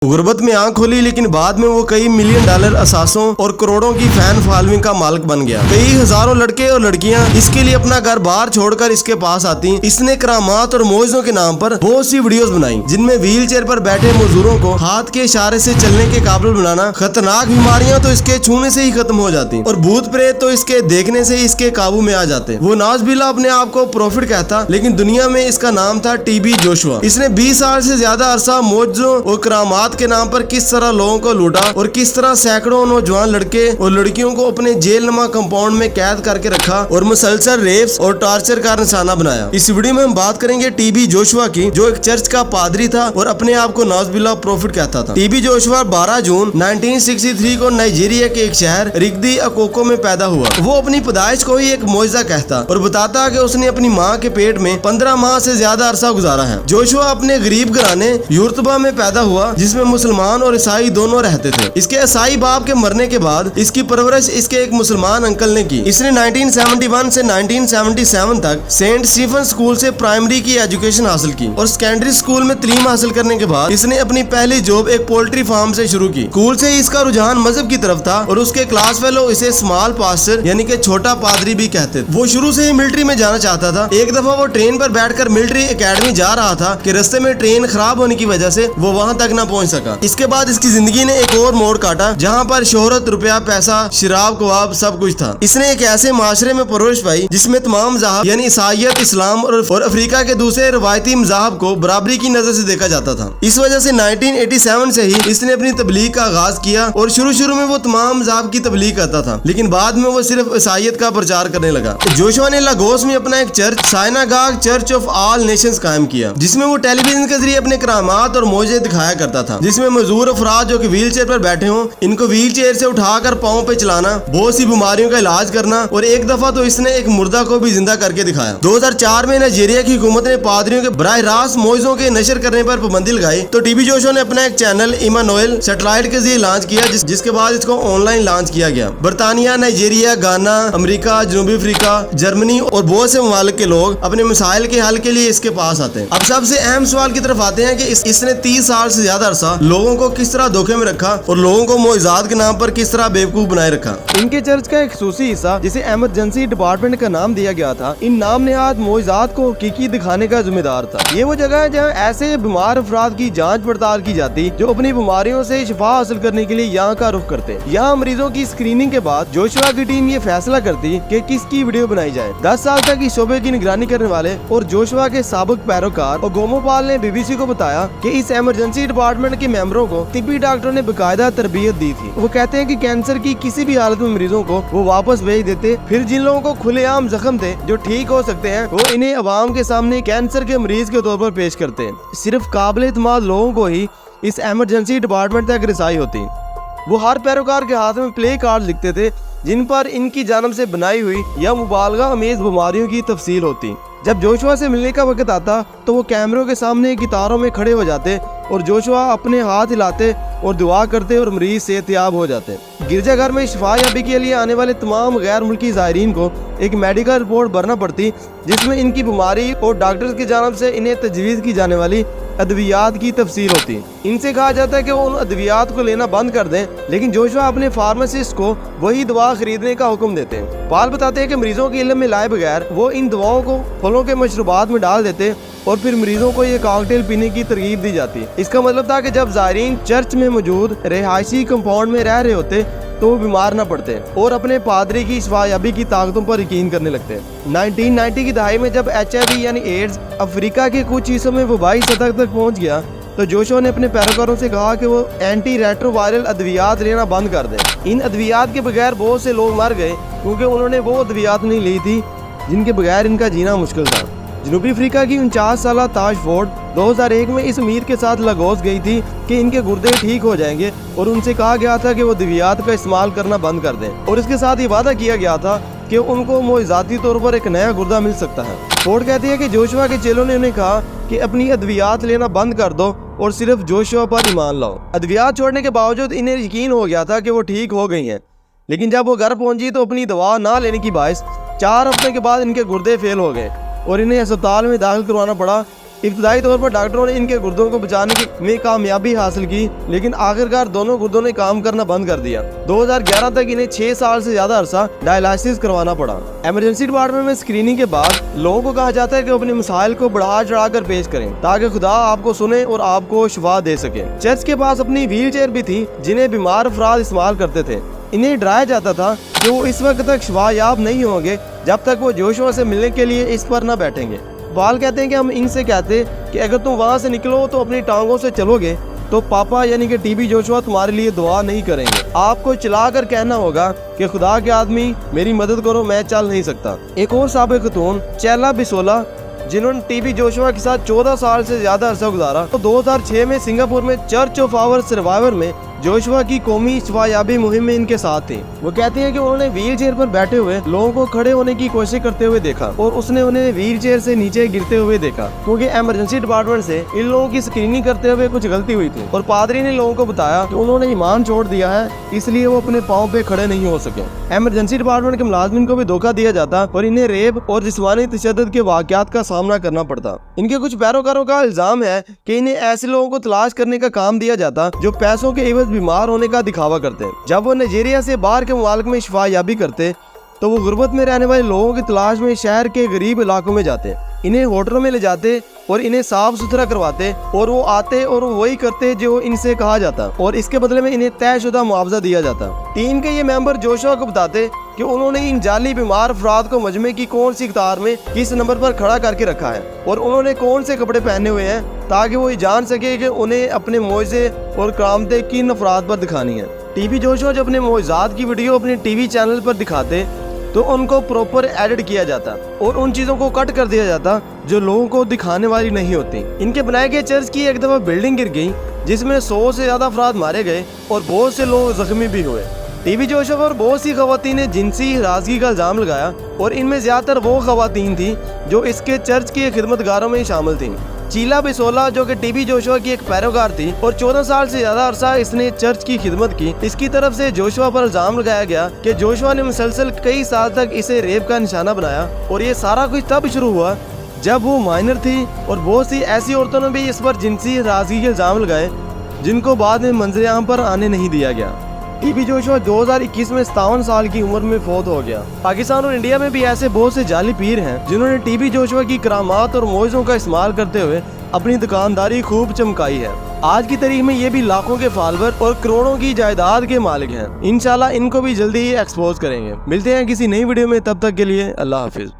गुर्बत में आंख खोली, लेकिन बाद में वो कई मिलियन डॉलर असासों और करोड़ों की फैन फॉलोइंग का मालिक बन गया। कई हजारों लड़के और लड़कियां इसके लिए अपना घर बाहर छोड़कर इसके पास आती। इसने करामात और मौजों के नाम पर बहुत सी वीडियोस बनाई, जिनमें व्हील चेयर पर बैठे मजदूरों को हाथ के इशारे से चलने के काबिल बनाना, खतरनाक बीमारियां तो इसके छूने से ही खत्म हो जाती और भूत प्रेत तो इसके देखने से ही इसके काबू में आ जाते। वो नाज़बिल्ला अपने आप को प्रॉफिट कहता, लेकिन दुनिया में इसका नाम था टीबी जोशुआ। इसने 20 साल से ज्यादा अरसा मौजों और करामात के नाम पर किस तरह लोगों को लूटा और किस तरह सैकड़ों नौजवान लड़के और लड़कियों को अपने जेलनुमा कंपाउंड में कैद करके रखा और मुसलसल रेप्स और टॉर्चर का निशाना बनाया। इस वीडियो में हम बात करेंगे टीबी जोशुआ की, जो एक चर्च का पादरी था और अपने आप को नाज़बिल्ला प्रॉफिट कहता था। टीबी जोशुआ 12 जून 1963 को नाइजीरिया के एक शहर रिगदी अकोको में पैदा हुआ। वो अपनी पैदाइश को ही एक मौजज़ा कहता और बताता कि उसने अपनी माँ के पेट में 15 माह से ज्यादा अरसा गुजारा है। जोशुआ अपने गरीब घराने यूरतबा में पैदा हुआ, जिसमें मुसलमान और ईसाई दोनों रहते थे। इसके ईसाई बाप के मरने के बाद इसकी परवरिश इसके एक मुसलमान अंकल ने की। इसने 1971 से 1977 तक सेंट स्टीफन स्कूल से प्राइमरी की एजुकेशन हासिल की और सेकेंडरी स्कूल में तालीम हासिल करने के बाद इसने अपनी पहली जॉब एक पोल्ट्री फार्म से शुरू की। स्कूल से ही इसका रुझान मजहब की तरफ था और उसके क्लास फेलो इसे स्मॉल पास्टर यानी कि छोटा पादरी भी कहते थे। वो शुरू से ही मिलिट्री में जाना चाहता था। एक दफा वो ट्रेन पर बैठकर मिलिट्री एकेडमी जा रहा था कि रास्ते में ट्रेन खराब होने की वजह से वो वहां तक न पहुंच सका। इसके बाद इसकी जिंदगी ने एक और मोड़ काटा, जहां पर शोहरत, रुपया, पैसा, शराब, कबाब सब कुछ था। इसने एक ऐसे माशरे में परवरिश पाई जिसमें तमाम मज़ाहब यानी ईसाईयत, इस्लाम और अफ्रीका के दूसरे रवायती मज़ाहब को बराबरी की नजर से देखा जाता था। इस वजह से 1987 से ही इसने अपनी तबलीग का आगाज किया और शुरू में वो तमाम मज़ाहब की तबलीग करता था, लेकिन बाद में वो सिर्फ ईसाईयत का प्रचार करने लगा। जोशुआ ने लागोस में अपना एक church synagogue church of all nations कायम किया, जिसमें वो टेलीविजन के जरिए अपने करामात और मौजे दिखाया करता था, जिसमें मजदूर अफराद जो कि व्हील चेयर पर बैठे हों, इनको व्हील चेयर से उठाकर पाँव पे चलाना, बहुत सी बीमारियों का इलाज करना और एक दफा तो इसने एक मुर्दा को भी जिंदा करके दिखाया। 2004 में नाइजीरिया की हुकूमत ने पादरियों के बराह रास्त मौजों के नशर करने पर पाबंदी लगाई, तो टीबी जोशुआ ने अपना एक चैनल इमानुएल सैटेलाइट के जरिए लॉन्च किया, जिसके बाद इसको ऑनलाइन लॉन्च किया गया। बरतानिया, नाइजीरिया, गाना, अमेरिका, जनूबी अफ्रीका, जर्मनी और बहुत से ममालिक के लोग अपने मसाइल के हल के लिए इसके पास आते हैं। अब सबसे अहम सवाल की तरफ आते हैं कि इसने 30 साल से ज्यादा अरसा लोगों को किस तरह धोखे में रखा और लोगों को मोइज़ात के नाम पर किस तरह बेवकूफ बनाए रखा। इनके चर्च का एक खसूसी हिस्सा, जिसे इमरजेंसी डिपार्टमेंट का नाम दिया गया था, इन नाम नेहाद मोइज़ात को हकीकी दिखाने का जिम्मेदार था। ये वो जगह है जहाँ ऐसे बीमार अफराद की जांच पड़ताल की जाती जो अपनी बीमारियों से शिफा हासिल करने के लिए यहाँ का रुख करते। यहाँ मरीजों की स्क्रीनिंग के बाद जोशुआ की टीम ये फैसला करती कि किसकी वीडियो बनाई जाए। 10 साल तक इस शोबे की निगरानी करने वाले और जोशुआ के साबिक पैरोकार और गोमोपाल ने BBC को बताया कि इस इमरजेंसी डिपार्टमेंट के मेंबरों को तिब्बी डॉक्टरों ने बाकायदा तरबियत दी थी। वो कहते हैं कि कैंसर की किसी भी हालत में मरीजों को वो वापस भेज देते। फिर जिन लोगों को खुलेआम जख्म थे जो ठीक हो सकते हैं, वो इन्हें अवाम के सामने कैंसर के मरीज के तौर पर पेश करते हैं। सिर्फ काबिल इत्मीनान लोगों को ही इस इमरजेंसी डिपार्टमेंट तक रसाई होती। वो हर पैरोकार के हाथ में प्ले कार्ड लिखते थे जिन पर इनकी जानिब से बनाई हुई या मुबालगा अमेज बीमारियों की तफसील होती। जब जोशुआ से मिलने का वक्त आता तो वो कैमरों के सामने गिटारों में खड़े हो जाते और जोशुआ अपने हाथ हिलाते और दुआ करते और मरीज सेहतयाब हो जाते। गिरजाघर में शिफायाबी के लिए आने वाले तमाम गैर मुल्की ज़ायरीन को एक मेडिकल रिपोर्ट भरना पड़ती, जिसमें इनकी बीमारी और डॉक्टर्स की जानिब से इन्हें तजवीज़ की जाने वाली अद्वियात की तफसील होती। इनसे कहा जाता है कि वो उन अद्वियात को लेना बंद कर दें, लेकिन जोशुआ अपने फार्मासिस्ट को वही दवा खरीदने का हुक्म देते हैं। पाल बताते हैं कि मरीजों के इल्म में लाए बगैर वो इन दवाओं को फलों के मशरूबात में डाल देते और फिर मरीजों को ये कॉकटेल पीने की तरगीब दी जाती। इसका मतलब था कि जब ज़ायरीन चर्च में मौजूद रिहायशी कंपाउंड में रह रहे होते तो वो बीमार न पड़ते और अपने पादरी की शिफायाबी की ताकतों पर यकीन करने लगते। 1990 की दहाई में जब HIV यानी एड्स अफ्रीका के कुछ हिस्सों में वबाई सतह तक पहुंच गया, तो जोशुआ ने अपने पैरोकारों से कहा कि वो एंटी रेट्रोवायरल अद्वियात लेना बंद कर दें। इन अद्वियात के बगैर बहुत से लोग मर गए क्योंकि उन्होंने वो अद्वियात नहीं ली थी जिनके बगैर इनका जीना मुश्किल था। जनूबी अफ्रीका की 49 साल ताज फोर्ड 2001 में इस उम्मीद के साथ लागोस गई थी कि इनके गुर्दे ठीक हो जाएंगे और उनसे कहा गया था कि वो अद्वियात का इस्तेमाल करना बंद कर दें और इसके साथ ये वादा किया गया था कि उनको मोइज़ाती तौर पर एक नया गुर्दा मिल सकता है। फोर्ड कहती है कि जोशुआ के चेलों ने उन्हें कहा कि अपनी अद्वियात लेना बंद कर दो और सिर्फ जोशुआ पर ईमान लाओ। अद्वियात छोड़ने के बावजूद इन्हें यकीन हो गया था कि वो ठीक हो गई हैं, लेकिन जब वो घर पहुंची तो अपनी दवा ना लेने की बायस 4 हफ्ते के बाद इनके गुर्दे फेल हो गए और इन्हें अस्पताल में दाखिल करवाना पड़ा इब्तदाई तौर पर डॉक्टरों ने इनके गुर्दों को बचाने में कामयाबी हासिल की, लेकिन आखिरकार दोनों गुर्दों ने काम करना बंद कर दिया। 2011 तक इन्हें 6 साल से ज्यादा अरसा डायलिसिस करवाना पड़ा। इमरजेंसी डिपार्टमेंट में स्क्रीनिंग के बाद लोगों को कहा जाता है कि अपने मसाइल को बढ़ा चढ़ा कर पेश करें ताकि खुदा आपको सुने और आपको शिफा दे सके। चर्च के पास अपनी व्हील चेयर भी थी जिन्हें बीमार अफराद इस्तेमाल करते थे। इन्हें डराया जाता था कि वो इस वक्त तक शिफायाब नहीं होंगे जब तक वो जोशुआ से मिलने के लिए इस पर न बैठेंगे। बाल कहते हैं कि हम इनसे कहते कि अगर तुम वहाँ से निकलो तो अपनी टांगों से चलोगे तो पापा यानी कि टीबी जोशुआ तुम्हारे लिए दुआ नहीं करेंगे। आपको चिल्ला कर कहना होगा कि खुदा के आदमी मेरी मदद करो, मैं चल नहीं सकता। एक और साबिक खतून चैला बिसोला जिन्होंने टीबी जोशुआ के साथ 14 साल से ज्यादा अरसा गुजारा, तो 2006 में सिंगापुर में चर्च ऑफ आवर सर्वाइवर में जोशुआ की कौमी शिफायाबी मुहिम में इनके साथ थे। वो कहते हैं कि उन्होंने व्हील चेयर पर बैठे हुए लोगों को खड़े होने की कोशिश करते हुए देखा और उसने उन्हें व्हील चेयर से नीचे गिरते हुए देखा, क्योंकि इमरजेंसी डिपार्टमेंट से इन लोगों की स्क्रीनिंग करते हुए कुछ गलती हुई थी और पादरी ने लोगों को बताया कि उन्होंने ईमान छोड़ दिया है, इसलिए वो अपने पाँव पे खड़े नहीं हो सके। इमरजेंसी डिपार्टमेंट के मुलाजमिन को भी धोखा दिया जाता और इन्हें रेप और जिस्मानी तशद्दुद के वाक़यात का सामना करना पड़ता। इनके कुछ पैरोकारों का इल्जाम है कि इन्हें ऐसे लोगों को तलाश करने का काम दिया जाता जो पैसों के एवज बीमार होने का दिखावा करते। जब वो नाइजीरिया से बाहर के मुमालिक में शिफायाबी करते तो वो गुर्बत में रहने वाले लोगों की तलाश में शहर के गरीब इलाकों में जाते, इन्हें होटलों में ले जाते और इन्हें साफ सुथरा करवाते और वो आते और वही करते जो इनसे कहा जाता और इसके बदले में इन्हें तयशुदा मुआवजा दिया जाता। टीम के ये मेंबर जोशुआ को बताते कि उन्होंने इन जाली बीमार अफराद को मजमे की कौन सी कतार में किस नंबर पर खड़ा करके रखा है और उन्होंने कौन से कपड़े पहने हुए हैं ताकि वो ये जान सके कि उन्हें अपने मोइज़े और करामतें किन अफराद पर दिखानी है। टीबी जोशुआ जब अपने मोइज़ात की वीडियो अपने टीवी चैनल पर दिखाते तो उनको प्रॉपर एडिट किया जाता और उन चीज़ों को कट कर दिया जाता जो लोगों को दिखाने वाली नहीं होती। इनके बनाए गए चर्च की एक दफ़ा बिल्डिंग गिर गई जिसमें 100 से ज़्यादा अफराद मारे गए और बहुत से लोग जख्मी भी हुए। टीबी जोशुआ और बहुत सी खवातीन ने जिनसी हरासगी का इल्ज़ाम लगाया और इनमें ज़्यादातर वो खवातीन थी जो इसके चर्च के खिदमतगारों में शामिल थीं। चीला बिसोला जो कि टीबी जोशुआ की एक पैरोकार थी और 14 साल से ज्यादा अरसा इसने चर्च की खिदमत की, इसकी तरफ से जोशुआ पर इल्जाम लगाया गया कि जोशुआ ने मुसलसल कई साल तक इसे रेप का निशाना बनाया और ये सारा कुछ तब शुरू हुआ जब वो माइनर थी और बहुत सी ऐसी औरतों ने भी इस पर जिनसी हरासगी के इल्जाम लगाए जिनको बाद में मंजर आम पर आने नहीं दिया गया। टीबी जोशुआ 2021 में 57 साल की उम्र में फौत हो गया। पाकिस्तान और इंडिया में भी ऐसे बहुत से जाली पीर हैं जिन्होंने टीबी जोशुआ की करामात और मोइज़ों का इस्तेमाल करते हुए अपनी दुकानदारी खूब चमकाई है। आज की तारीख में ये भी लाखों के फॉलोअर और करोड़ों की जायदाद के मालिक हैं। इंशाल्लाह इनको भी जल्दी ही एक्सपोज करेंगे। मिलते हैं किसी नई वीडियो में, तब तक के लिए अल्लाह हाफिज।